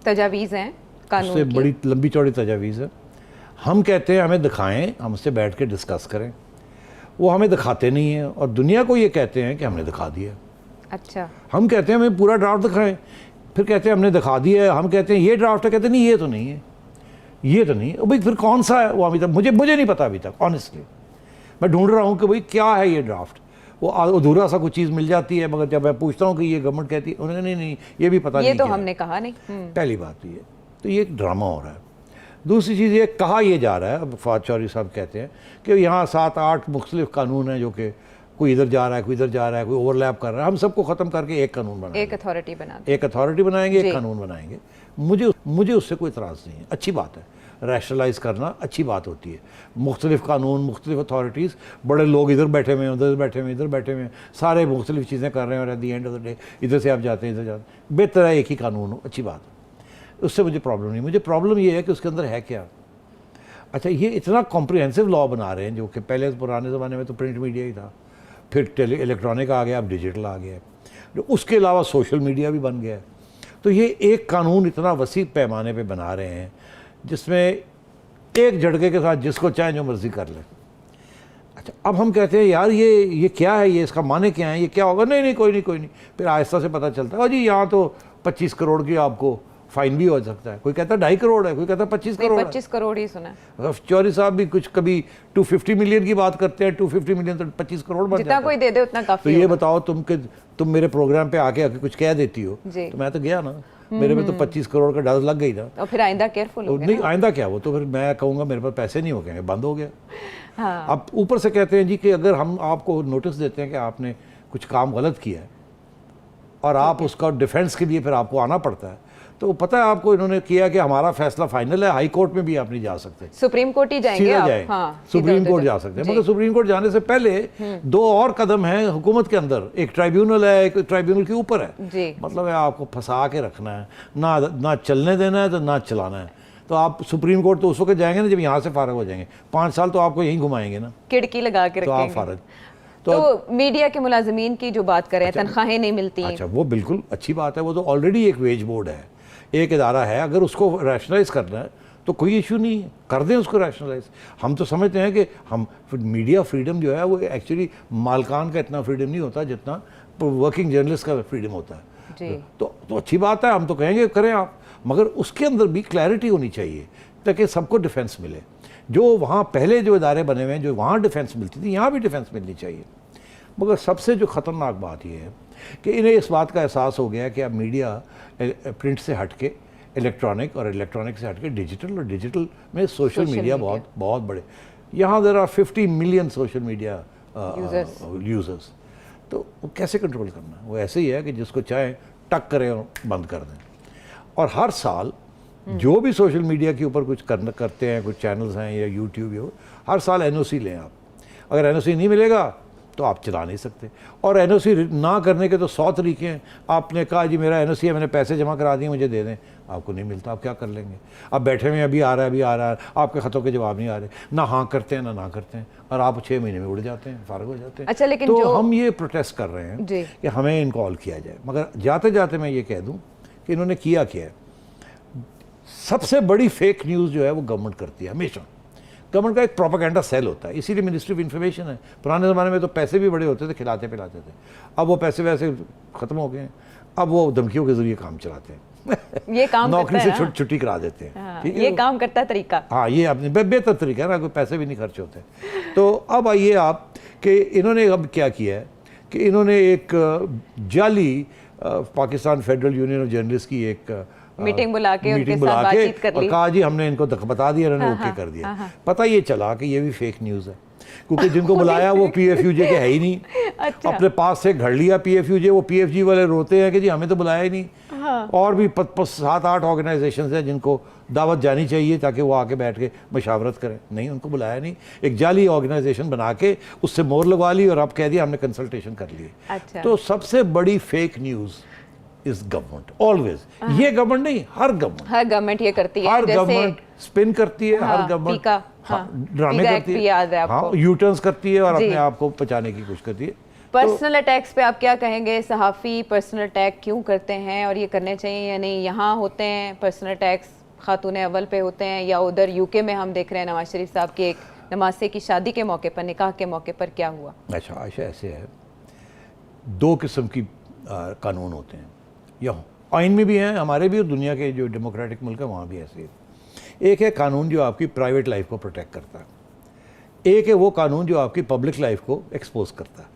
तजावीज़ हैं कानून उससे की। बड़ी लंबी चौड़ी तजावीज़ है। हम कहते हैं हमें दिखाएं, हम उससे बैठ के डिस्कस करें, वो हमें दिखाते नहीं हैं और दुनिया को ये कहते हैं कि हमने दिखा दिया। अच्छा। हम कहते हैं हमें पूरा ड्राफ्ट दिखाएं, फिर कहते हैं हमने दिखा दिया है। हम कहते हैं ये ड्राफ्ट है, कहते हैं नहीं ये तो नहीं है, ये तो नहीं है। भाई फिर कौन सा है वो अभी तक मुझे नहीं पता अभी तक। ऑनेस्टली मैं ढूंढ रहा हूँ कि भाई क्या है ये ड्राफ्ट। वो अधूरा सा कुछ चीज़ मिल जाती है, मगर जब मैं पूछता हूँ कि ये गवर्नमेंट कहती है, उन्होंने नहीं ये भी पता नहीं, ये तो हमने कहा नहीं। पहली बात ये तो ये एक ड्रामा हो रहा है। दूसरी चीज़ ये कहा ये जा रहा है, अब फवाद चौधरी साहब कहते हैं कि यहाँ 7-8 मुख्तलिफ कानून हैं जो कि कोई इधर जा रहा है, कोई इधर जा रहा है, कोई ओवरलैप कर रहा है। हम सबको ख़त्म करके एक कानून बनाएंगे, एक अथॉरिटी बनाएंगे, एक कानून बनाएंगे। मुझे उससे कोई इतराज़ नहीं है, अच्छी बात है। रैशनलाइज करना अच्छी बात होती है। मुख्तलिफ कानून, मुख्तलिफ अथॉरिटीज़, बड़े लोग इधर बैठे हुए हैं, उधर बैठे हुए हैं, इधर बैठे हुए हैं, सारे मुख्तलिफ चीज़ें कर रहे हैं और at the end of the day इधर से आप जाते हैं, इधर जाते हैं। बेहतर है एक ही कानून हो, अच्छी बात है, उससे मुझे प्रॉब्लम नहीं। मुझे प्रॉब्लम ये है कि उसके अंदर है क्या। अच्छा, ये इतना कॉम्प्रिहेंसिव लॉ बना रहे हैं जो कि पहले पुराने ज़माने में तो प्रिंट मीडिया ही था, फिर इलेक्ट्रॉनिक आ गया, अब डिजिटल आ गया, उसके अलावा सोशल मीडिया भी बन गया। तो ये एक कानून इतना वसी पैमाने पे बना रहे हैं जिसमें एक झटके के साथ जिसको चाहे जो मर्ज़ी कर ले। अच्छा, अब हम कहते हैं यार ये क्या है, ये इसका माने क्या है, ये क्या होगा। नहीं कोई नहीं। फिर आहिस्ता से पता चलता है जी यहाँ तो 25 करोड़ की आपको फाइन भी हो सकता है। कोई कहता है 2.5 करोड़ है, कोई कहता है 25 करोड़ 25 करोड़ ही सुना है। चौधरी साहब भी कुछ कभी 250 मिलियन की बात करते हैं, 250 मिलियन तो 25 करोड़ बन जाता है। जितना कोई दे दे उतना काफी। तो ये बताओ तुम मेरे प्रोग्राम पे आके कुछ कह देती हो तो मैं तो गया ना, मेरे में तो 25 करोड़ का डर लग गई ना। और फिर आइंदा केयरफुल हो गया। नहीं आइंदा क्या, वो तो फिर मैं कहूँगा मेरे पास पैसे नहीं हो गए, बंद हो गया। हाँ। अब ऊपर से कहते हैं जी कि अगर हम आपको नोटिस देते हैं कि आपने कुछ काम गलत किया है और आप उसका डिफेंस के लिए फिर आपको आना पड़ता है, तो पता है आपको इन्होंने किया कि हमारा फैसला फाइनल है, हाई कोर्ट में भी आप नहीं जा सकते, सुप्रीम कोर्ट ही जाएंगे आप। हाँ, सुप्रीम कोर्ट जा सकते हैं। मगर सुप्रीम कोर्ट जाने से पहले 2 और कदम हैं हुकूमत के अंदर, एक ट्राइब्यूनल है, एक ट्राइब्यूनल के ऊपर है जी। मतलब है आपको फंसा के रखना है, ना चलने देना है तो ना चलाना है। तो आप सुप्रीम कोर्ट तो उस वक्त जाएंगे ना जब यहाँ से फारग हो जाएंगे, 5 साल तो आपको यहीं घुमाएंगे ना, खिड़की लगा के तो आप रखेंगे। फारग। तो मीडिया के मुलाजमीन की जो बात करें, तनख्वाहें नहीं मिलती। अच्छा, वो बिल्कुल अच्छी बात है, वो तो ऑलरेडी एक वेज बोर्ड है, एक इदारा है। अगर उसको रैशनलाइज करना है तो कोई इशू नहीं है, कर दें उसको रैशनलाइज। हम तो समझते हैं कि हम मीडिया फ्रीडम जो है वो एक्चुअली मालकान का इतना फ्रीडम नहीं होता जितना वर्किंग जर्नलिस्ट का फ्रीडम होता है जी। तो अच्छी बात है, हम तो कहेंगे करें आप, मगर उसके अंदर भी क्लैरिटी होनी चाहिए ताकि सबको डिफेंस मिले। जो वहाँ पहले जो इदारे बने हुए हैं, जो वहाँ डिफेंस मिलती थी, यहाँ भी डिफेंस मिलनी चाहिए। मगर सबसे जो ख़तरनाक बात यह है कि इन्हें इस बात का एहसास हो गया कि अब मीडिया प्रिंट से हट के इलेक्ट्रॉनिक और इलेक्ट्रॉनिक से हट के डिजिटल, और डिजिटल में सोशल मीडिया बहुत बड़े। यहाँ there are 50 million social media users. तो वो कैसे कंट्रोल करना है? वो ऐसे ही है कि जिसको चाहे टक करें और बंद कर दें। और हर साल जो भी सोशल मीडिया के ऊपर कुछ करते हैं, कुछ चैनल्स हैं या यूट्यूब या हर साल NOC लें आप। अगर NOC नहीं मिलेगा तो आप चला नहीं सकते। और NOC ना करने के तो 100 तरीके हैं। आपने कहा जी मेरा NOC है, मैंने पैसे जमा करा दिए, मुझे दे दें, आपको नहीं मिलता, आप क्या कर लेंगे? आप बैठे हुए अभी आ रहा है, आपके ख़तों के जवाब नहीं आ रहे, ना हाँ करते हैं ना करते हैं, और आप 6 महीने में उड़ जाते हैं, फारग हो जाते हैं। अच्छा, लेकिन तो हम ये प्रोटेस्ट कर रहे हैं जी कि हमें इनकॉल किया जाए। मगर जाते जाते मैं ये कह दूँ कि इन्होंने किया क्या है। सबसे बड़ी फेक न्यूज़ जो है वो गवर्नमेंट करती है हमेशा। गवर्नमेंट का एक प्रोपेगेंडा सेल होता है, इसीलिए मिनिस्ट्री ऑफ इन्फॉर्मेशन है। पुराने ज़माने में तो पैसे भी बड़े होते थे, खिलाते पिलाते थे। अब वो पैसे वैसे ख़त्म हो गए हैं, अब वो धमकियों के ज़रिए काम चलाते हैं। ये काम नौकरी से छुट्टी करा देते हैं। हाँ, ठीक है, ये काम करता है तरीका। हाँ, ये अपने बेहतर तरीका है ना, कोई पैसे भी नहीं खर्च होते। तो अब आइए आप कि इन्होंने अब क्या किया है कि इन्होंने एक जाली Pakistan federal union of journalist की एक मीटिंग बुला के उनके साथ बातचीत कर ली और कहा जी हमने इनको बता दिया, इन्होंने ओके कर दिया। पता ये चला कि ये भी फेक न्यूज़ है, क्योंकि जिनको बुलाया वो PFUJ के है ही नहीं। अच्छा। अपने पास से घड़ लिया PFUJ, वो PFG वाले रोते हैं कि जी हमें तो बुलाया ही नहीं। और भी 7-8 ऑर्गेनाइजेशन हैं जिनको दावत जानी चाहिए ताकि वो आके बैठ के मशावरत करें। नहीं, उनको बुलाया नहीं, एक जाली ऑर्गेनाइजेशन बना के उससे मोहर लगवा ली और अब कह दिया हमने कंसल्टेशन कर ली। अच्छा। तो सबसे बड़ी fake news is government always. ये गवर्नमेंट नहीं, हर गवर्नमेंट ये करती है, हर जैसे गवर्नमेंट स्पिन करती है, हर गवर्नमेंट ड्रामे करती है, याद है आपको? यू टर्न्स करती है और जी। अपने आप को बचाने की कोशिश करती है। पर्सनल अटैक्स पे आप क्या कहेंगे? सहाफ़ी पर्सनल अटैक क्यों करते हैं और ये करने चाहिए या नहीं? यहाँ होते हैं पर्सनल अटैक्स, खातून अव्वल पे होते हैं, या उधर यूके में हम देख रहे हैं नवाज शरीफ साहब की एक नमासे की शादी के मौके पर, निकाह के मौके पर क्या हुआ? अच्छा आयशा, ऐसे है, दो किस्म की कानून होते हैं, या आइन में भी हैं, हमारे भी और दुनिया के जो डेमोक्रेटिक मुल्क है वहाँ भी ऐसे है। एक है कानून जो आपकी प्राइवेट लाइफ को प्रोटेक्ट करता है, एक है वो कानून जो आपकी पब्लिक लाइफ को एक्सपोज करता है।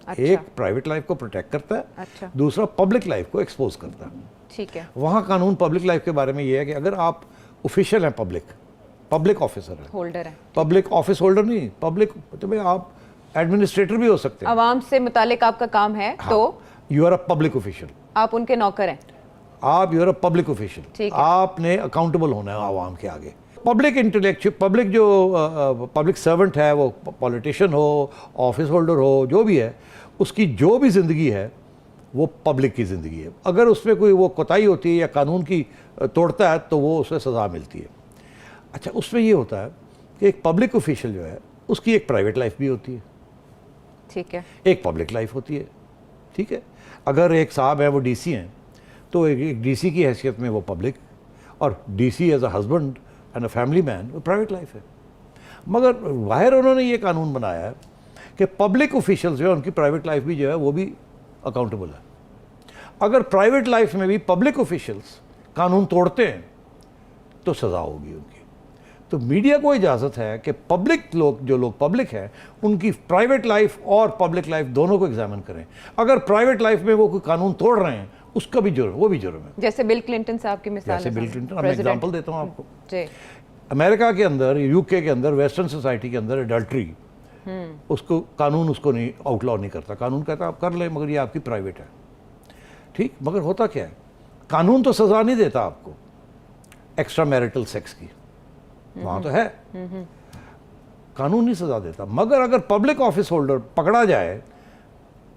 अच्छा। एक प्राइवेट लाइफ को प्रोटेक्ट करता है, अच्छा। दूसरा पब्लिक लाइफ को एक्सपोज करता है। ठीक है। वहाँ कानून पब्लिक लाइफ के बारे में ये है कि अगर आप ऑफिशियल हैं, पब्लिक ऑफिसर हैं, होल्डर है, पब्लिक ऑफिस होल्डर नहीं, पब्लिक तो भाई आप एडमिनिस्ट्रेटर भी हो सकते हैं, आवाम से मुतालिक आपका काम है। हाँ, तो you are a public official, आप उनके नौकर हैं। आप you are a public official, ठीक है। आपने अकाउंटेबल होना है आवाम के आगे। पब्लिक इंटेलेक्चुअल, पब्लिक जो पब्लिक सर्वेंट है, वो पॉलिटिशियन हो, ऑफिस होल्डर हो, जो भी है, उसकी जो भी ज़िंदगी है वो पब्लिक की ज़िंदगी है। अगर उसमें कोई वो कोताही होती है या कानून की तोड़ता है तो वो उसे सज़ा मिलती है। अच्छा, उसमें ये होता है कि एक पब्लिक ऑफिशियल जो है उसकी एक प्राइवेट लाइफ भी होती है, ठीक है, एक पब्लिक लाइफ होती है। ठीक है, अगर एक साहब है वो डीसी हैं तो एक डीसी की हैसियत में वो पब्लिक, और DC as a husband and a family man वो प्राइवेट लाइफ है। मगर बाहर उन्होंने ये कानून बनाया है कि पब्लिक ऑफिशियल्स जो है उनकी प्राइवेट लाइफ भी जो है वो भी अकाउंटेबल है। अगर प्राइवेट लाइफ में भी पब्लिक ऑफिशियल्स कानून तोड़ते हैं तो सज़ा होगी उनकी। तो मीडिया को इजाज़त है कि पब्लिक लोग, जो लोग पब्लिक हैं, उनकी प्राइवेट लाइफ और पब्लिक लाइफ दोनों को एग्जामिन करें। अगर प्राइवेट लाइफ में वो कोई कानून तोड़ रहे हैं उसका भी जुर्म, वो भी जुर्म है। जैसे बिल क्लिंटन साहब की मिसाल जैसे है, बिल क्लिंटन, मैं एग्जाम्पल देता हूँ आपको। जी। अमेरिका के अंदर, यूके के अंदर, वेस्टर्न सोसाइटी के अंदर एडल्ट्री, उसको कानून उसको नहीं आउटलॉ नहीं करता। कानून कहता आप कर लें मगर ये आपकी प्राइवेट है। ठीक, मगर होता क्या है, कानून तो सज़ा नहीं देता आपको एक्स्ट्रा मैरिटल सेक्स की, वहाँ तो है, कानून नहीं सज़ा देता। मगर अगर पब्लिक ऑफिस होल्डर पकड़ा जाए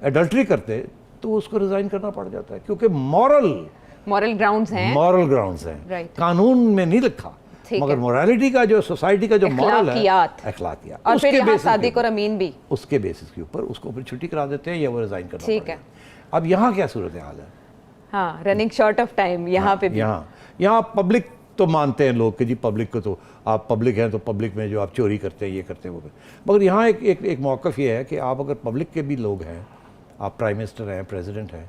एडल्ट्री करते तो उसको रिज़ाइन करना पड़ जाता है, क्योंकि मॉरल ग्राउंड्स हैं, हैं, कानून में नहीं लिखा। मगर मोरालिटी का जो, सोसाइटी का जो मॉरल है, अखलाकियात, और फिर यहाँ सादिक और अमीन भी, उसके बेसिस के ऊपर उसको फिर छुट्टी करा देते हैं या वो रिज़ाइन करना। ठीक है। अब यहाँ क्या सूरत हाल है? हाँ, रनिंग शॉर्ट ऑफ टाइम यहाँ पे भी। यहाँ पब्लिक तो मानते हैं लोग कि जी पब्लिक को तो आप पब्लिक हैं तो पब्लिक में जो आप चोरी करते हैं, ये करते हैं, वो करते। मगर यहाँ एक मौक़िफ़ ये है कि आप अगर पब्लिक के भी लोग हैं, आप प्राइम मिनिस्टर हैं, प्रेसिडेंट हैं,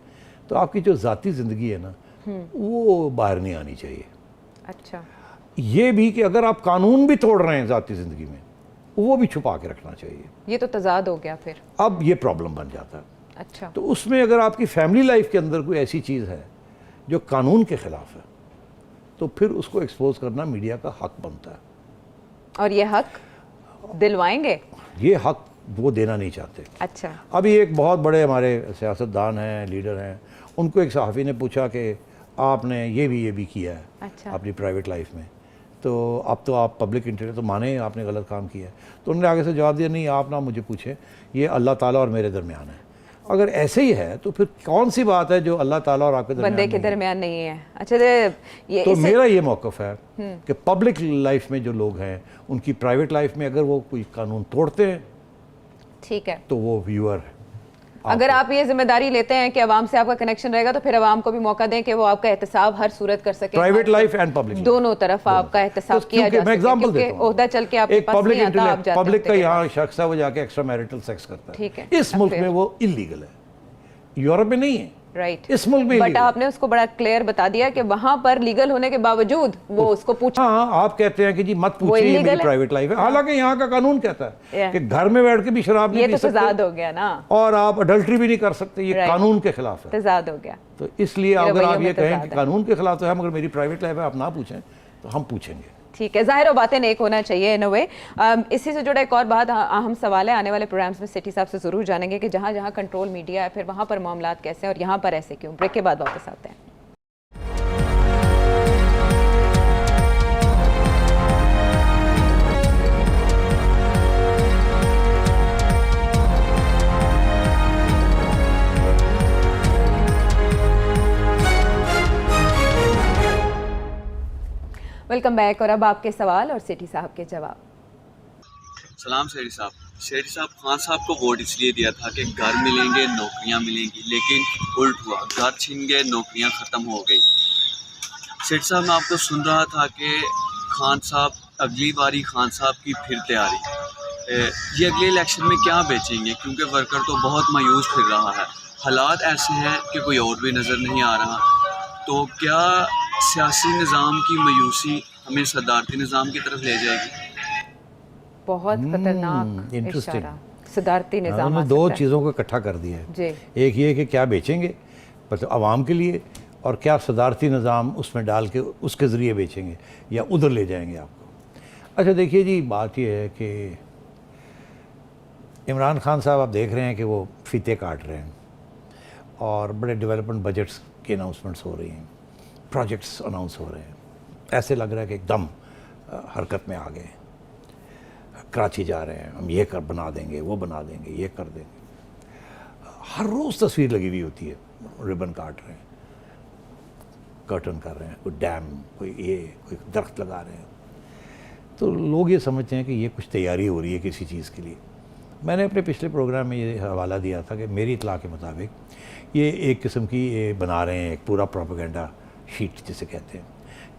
तो आपकी जो ज़ाती ज़िंदगी है ना वो बाहर नहीं आनी चाहिए। अच्छा। ये भी कि अगर आप कानून भी तोड़ रहे हैं ज़ाती ज़िंदगी में, वो भी छुपा के रखना चाहिए। ये तो तजाद हो गया फिर, अब ये प्रॉब्लम बन जाता है। अच्छा। तो उसमें अगर आपकी फैमिली लाइफ के अंदर कोई ऐसी चीज़ है जो कानून के ख़िलाफ़ है तो फिर उसको एक्सपोज करना मीडिया का हक बनता है। और ये हक दिलवाएंगे? ये हक वो देना नहीं चाहते। अच्छा। अभी एक बहुत बड़े हमारे सियासतदान हैं, लीडर हैं, उनको एक सहाफ़ी ने पूछा कि आपने ये भी किया है अच्छा। अपनी प्राइवेट लाइफ में, तो अब तो आप पब्लिक इंटरव्यू तो माने आपने गलत काम किया है। तो उन्होंने आगे से जवाब दिया, नहीं आप ना मुझे पूछें, ये अल्लाह ताला और मेरे दरमियान है। अगर ऐसे ही है तो फिर कौन सी बात है जो अल्लाह ताला और आपके बंदे के दरमियान नहीं है? अच्छा, ये तो मेरा ये मौक़िफ़ है कि पब्लिक लाइफ में जो लोग हैं उनकी प्राइवेट लाइफ में अगर वो कोई कानून तोड़ते हैं, ठीक है, तो वो व्यूअर है। अगर आप ये जिम्मेदारी लेते हैं कि अवाम से आपका कनेक्शन रहेगा तो फिर अवाम को भी मौका दें कि वो आपका एहतसाब हर सूरत कर सके, प्राइवेट लाइफ एंड पब्लिक, दोनों तरफ आपका एहतसाब किया जा सके। एग्जांपल देता हूं, ओहदा चल के आपके एक पास पब्लिक नहीं आता, आप जाते पब्लिक का होते यहाँ शख्स है, वो जाके एक्स्ट्रा मैरिटल सेक्स करता है। ठीक है, इस मुल्क में वो इलीगल है, यूरोप में नहीं है, राइट, इस मुल्क में। बट आपने उसको बड़ा क्लियर बता दिया कि वहां पर लीगल होने के बावजूद वो उसको पूछा। हाँ, आप कहते हैं कि जी मत पूछिए, ये मेरी प्राइवेट लाइफ है। हालांकि यहाँ का कानून कहता है कि घर में बैठ के भी शराब नहीं पी सकते, ये तो तजाद हो गया ना, और आप अडल्ट्री भी नहीं कर सकते, ये कानून के खिलाफ है, तजाद हो गया। तो इसलिए अगर आप ये कहें कि कानून के खिलाफ तो है मगर मेरी प्राइवेट लाइफ है, आप ना पूछें, तो हम पूछेंगे। ठीक है, ज़ाहिर हो बातें नेक होना चाहिए इन अ वे। इसी से जुड़ा एक और बात, अहम सवाल है, आने वाले प्रोग्राम्स में सिटी साहब से ज़रूर जानेंगे कि जहाँ जहाँ कंट्रोल मीडिया है फिर वहाँ पर मामलात कैसे और यहाँ पर ऐसे क्यों। ब्रेक के बाद वापस आते हैं। Welcome back. और अब आपके सवाल और सेठी साहब के जवाब। सलाम शेरी साहब। शेरी साहब, खान साहब को वोट इसलिए दिया था कि घर मिलेंगे, नौकरियां मिलेंगी, लेकिन उल्ट हुआ, घर छीन गए, नौकरियां ख़त्म हो गई। शेरी साहब, मैं आपको सुन रहा था कि खान साहब अगली बारी खान साहब की फिर तैयारी, ये अगले इलेक्शन में क्या बेचेंगे, क्योंकि वर्कर तो बहुत मायूस फिर रहा है, हालात ऐसे हैं कि कोई और भी नज़र नहीं आ रहा। तो क्या सियासी निज़ाम की मायूसी हमें सदारती निज़ाम की तरफ ले जाएगी? बहुत खतरनाक इंटरेस्टिंग। इशारा, सदारती निज़ाम आ उन्होंने दो सकता है। चीज़ों को इकट्ठा कर दिया है। जी। एक ये कि क्या बेचेंगे मतलब आवाम के लिए, और क्या सदारती निज़ाम उसमें डाल के उसके ज़रिए बेचेंगे या उधर ले जाएंगे आपको। अच्छा देखिए जी, बात ये है कि इमरान खान साहब आप देख रहे हैं कि वो फीते काट रहे हैं और बड़े डेवलपमेंट बजट्स की अनाउंसमेंट्स हो रही हैं, प्रोजेक्ट्स अनाउंस हो रहे हैं। ऐसे लग रहा है कि एकदम हरकत में आ गए, कराची जा रहे हैं, हम ये कर बना देंगे, वो बना देंगे, ये कर देंगे। हर रोज़ तस्वीर लगी हुई होती है, रिबन काट रहे हैं, कर्टन कर रहे हैं, कोई डैम, कोई दरख्त लगा रहे हैं। तो लोग ये समझते हैं कि ये कुछ तैयारी हो रही है किसी चीज़ के लिए। मैंने अपने पिछले प्रोग्राम में ये हवाला दिया था कि मेरी इत्तला के मुताबिक ये एक किस्म की ये बना रहे हैं, एक पूरा प्रोपेगेंडा शीट जिसे कहते हैं,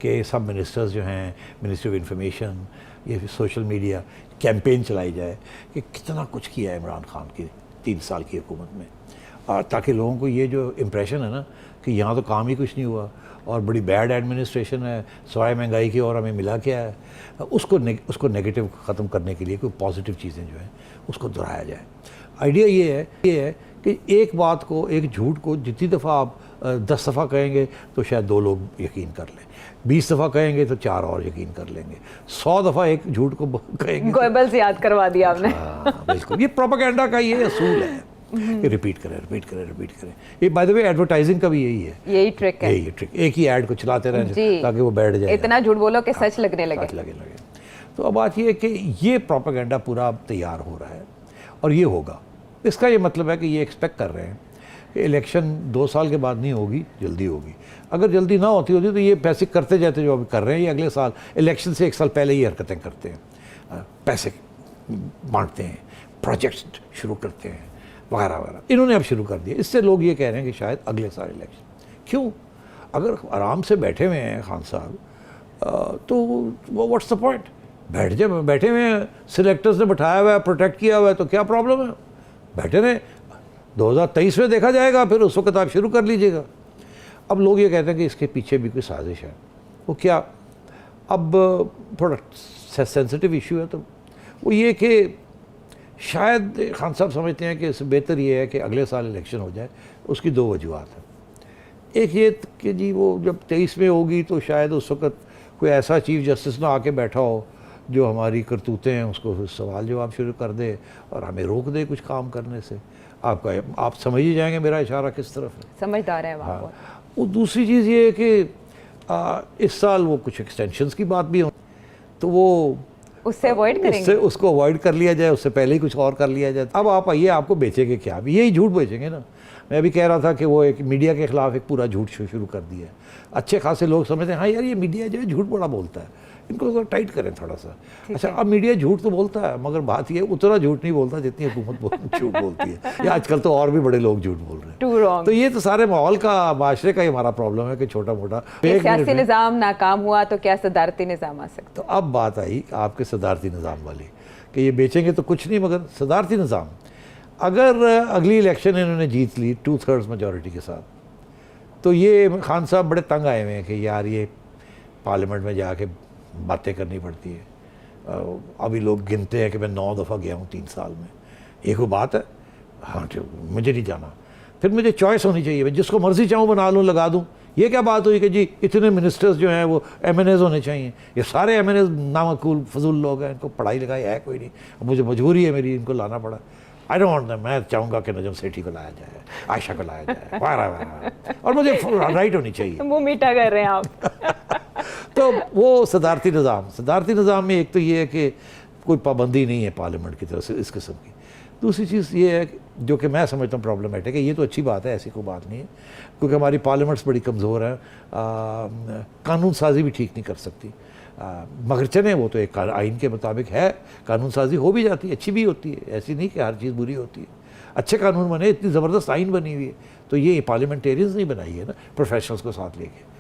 कि सब मिनिस्टर्स जो हैं, मिनिस्ट्री ऑफ इंफॉर्मेशन, ये सोशल मीडिया कैंपेन चलाई जाए कि कितना कुछ किया है इमरान खान की 3 साल की हुकूमत में, और ताकि लोगों को ये जो इम्प्रेशन है ना कि यहाँ तो काम ही कुछ नहीं हुआ और बड़ी बैड एडमिनिस्ट्रेशन है, सिवाय महंगाई की और हमें मिला क्या है, उसको नेगेटिव ख़त्म करने के लिए कोई पॉजिटिव चीज़ें जो हैं उसको दोहराया जाए। आइडिया ये है कि एक बात को, एक झूठ को जितनी दफ़ा आप 10 दफ़ा कहेंगे तो शायद 2 लोग यकीन कर लें, 20 दफ़ा कहेंगे तो 4 और यकीन कर लेंगे, 100 दफ़ा एक झूठ को कहेंगे गोएबल्स याद करवा दिया आपने। हाँ बिल्कुल, ये प्रोपेगेंडा का ये असूल है कि रिपीट करें। ये बाय द वे एडवर्टाइजिंग का भी यही है, यही ट्रिक है। यही ट्रिक, एक ही ऐड को चलाते रहें ताकि वो बैठ जाए, इतना झूठ बोलो कि सच लगने लगे। तो अब बात ये है कि ये प्रोपेगेंडा पूरा अब तैयार हो रहा है और ये होगा। इसका ये मतलब है कि ये एक्सपेक्ट कर रहे हैं कि इलेक्शन 2 साल के बाद नहीं होगी, जल्दी होगी। अगर जल्दी ना होती तो ये पैसे करते जाते जो अभी कर रहे हैं, ये अगले साल इलेक्शन से 1 साल पहले ही हरकतें करते हैं, पैसे बांटते हैं, प्रोजेक्ट्स शुरू करते हैं वगैरह वगैरह। इन्होंने अब शुरू कर दिया। इससे लोग ये कह रहे हैं कि शायद अगले साल इलेक्शन। क्यों? अगर आराम से बैठे हुए हैं खान साहब तो वो व्हाट्स द पॉइंट, बैठे हुए हैं, सिलेक्टर्स ने बैठाया हुआ है, प्रोटेक्ट किया हुआ है, तो क्या प्रॉब्लम है, बैठे रहे। 2023 में देखा जाएगा, फिर उस वक्त आप शुरू कर लीजिएगा। अब लोग ये कहते हैं कि इसके पीछे भी कोई साजिश है। वो क्या? अब थोड़ा सेंसिटिव इशू है, तो वो ये कि शायद खान साहब समझते हैं कि इससे बेहतर ये है कि अगले साल इलेक्शन हो जाए। उसकी 2 वजूहत हैं। एक ये कि जी वो जब 23 में होगी तो शायद उस वक्त कोई ऐसा चीफ जस्टिस ना आके बैठा हो जो हमारी करतूतें हैं उसको सवाल जवाब शुरू कर दे और हमें रोक दे कुछ काम करने से। आप समझ ही जाएंगे मेरा इशारा किस तरफ है। समझदार है वहाँ। हाँ। वो दूसरी चीज़ ये है कि इस साल वो कुछ एक्सटेंशंस की बात भी हो, तो वो उससे अवॉइड करेंगे, उसको अवॉइड कर लिया जाए, उससे पहले ही कुछ और कर लिया जाए। अब आप आइए, आपको बेचेंगे क्या? अभी यही झूठ बेचेंगे ना। मैं अभी कह रहा था कि वो एक मीडिया के खिलाफ एक पूरा झूठ शुरू कर दिया है। अच्छे खासे लोग समझते हैं हाँ यार ये मीडिया जो है झूठ बड़ा बोलता है, इनको तो टाइट करें थोड़ा सा। अच्छा, अब मीडिया झूठ तो बोलता है मगर बात ये उतना झूठ नहीं बोलता जितनी हुकूमत झूठ बोलती है। या आजकल तो और भी बड़े लोग झूठ बोल रहे हैं। तो ये तो सारे माहौल का, माशरे का ही हमारा प्रॉब्लम है कि छोटा मोटा सियासी निज़ाम नाकाम हुआ तो क्या सदारती निज़ाम आ सकता? तो अब बात आई आपके सदारती निज़ाम वाली कि ये बेचेंगे तो कुछ नहीं मगर सदारती निज़ाम। अगर अगली इलेक्शन इन्होंने जीत ली 2/3 मेजॉरिटी के साथ, तो ये खान साहब बड़े तंग आए हुए हैं कि यार ये पार्लियामेंट में जाके बातें करनी पड़ती है। अभी लोग गिनते हैं कि मैं 9 दफ़ा गया हूँ 3 साल में। एक वो बात है, हाँ मुझे नहीं जाना, फिर मुझे चॉइस होनी चाहिए, मैं जिसको मर्जी चाहूँ बना लूँ, लगा दूँ। ये क्या बात हुई कि जी इतने मिनिस्टर्स जो हैं वो MNAs होने चाहिए? ये सारे MNAs नामकूल फजूल लोग हैं, इनको पढ़ाई लिखाई है कोई नहीं, मुझे मजबूरी है मेरी, इनको लाना पड़ा। I don't want them. मैं चाहूँगा कि नजम सेठी को लाया जाए, आयशा को लाया जाए, वाह और मुझे राइट होनी चाहिए। मुँह मीठा कर रहे हैं आप। तो वो सदारती निज़ाम में एक तो ये है कि कोई पाबंदी नहीं है पार्लियामेंट की तरफ से इस किस्म की। दूसरी चीज़ ये है जो कि मैं समझता हूँ प्रॉब्लमेटिक है, ये तो अच्छी बात है, ऐसी कोई बात नहीं है, क्योंकि हमारी पार्लियामेंट्स बड़ी कमज़ोर हैं, कानून साजी भी ठीक नहीं कर सकती। मगर चलें, वो तो एक आइन के मुताबिक है, कानून साजी हो भी जाती है, अच्छी भी होती है, ऐसी नहीं कि हर चीज़ बुरी होती है। अच्छे कानून बने, इतनी ज़बरदस्त आइन बनी हुई है, तो ये पार्लियामेंटेरियंस नहीं बनाई है ना, प्रोफेशनल्स को साथ लेके।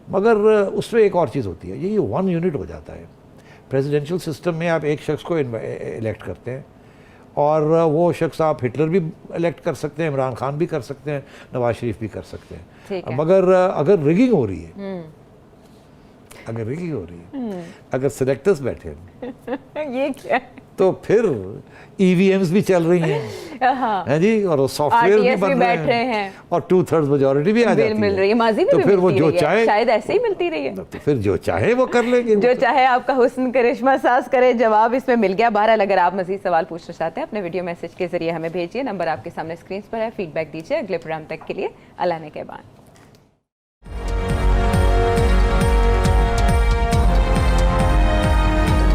मगर उसमें एक और चीज़ होती है, ये वन यूनिट हो जाता है। प्रेसिडेंशियल सिस्टम में आप एक शख्स को इलेक्ट करते हैं और वो शख्स आप हिटलर भी इलेक्ट कर सकते हैं, इमरान खान भी कर सकते हैं, नवाज शरीफ भी कर सकते हैं। मगर अगर रिगिंग हो रही है, अगर रिगिंग हो रही है, अगर सिलेक्टर्स बैठे हैं ये क्या है? तो फिर ईवीएम्स भी चल रही हैं, हैं जी, और सॉफ्टवेयर भी बन रहे हैं और 2/3 मेजॉरिटी भी आ जाती मिल रही है। माजी में तो भी फिर वो मिलती जो रही है, चाहे, शायद ऐसे ही मिलती रही है, तो फिर जो चाहे वो कर लेंगे, जो चाहे आपका हुस्न करिश्मा सास करे। जवाब इसमें मिल गया। बहरहाल अगर आप मजीद सवाल पूछना चाहते हैं अपने वीडियो मैसेज के जरिए हमें भेजिए, नंबर आपके सामने स्क्रीन पर है। फीडबैक दीजिए। अगले प्रोग्राम तक के लिए अल्लाह ने के बाद।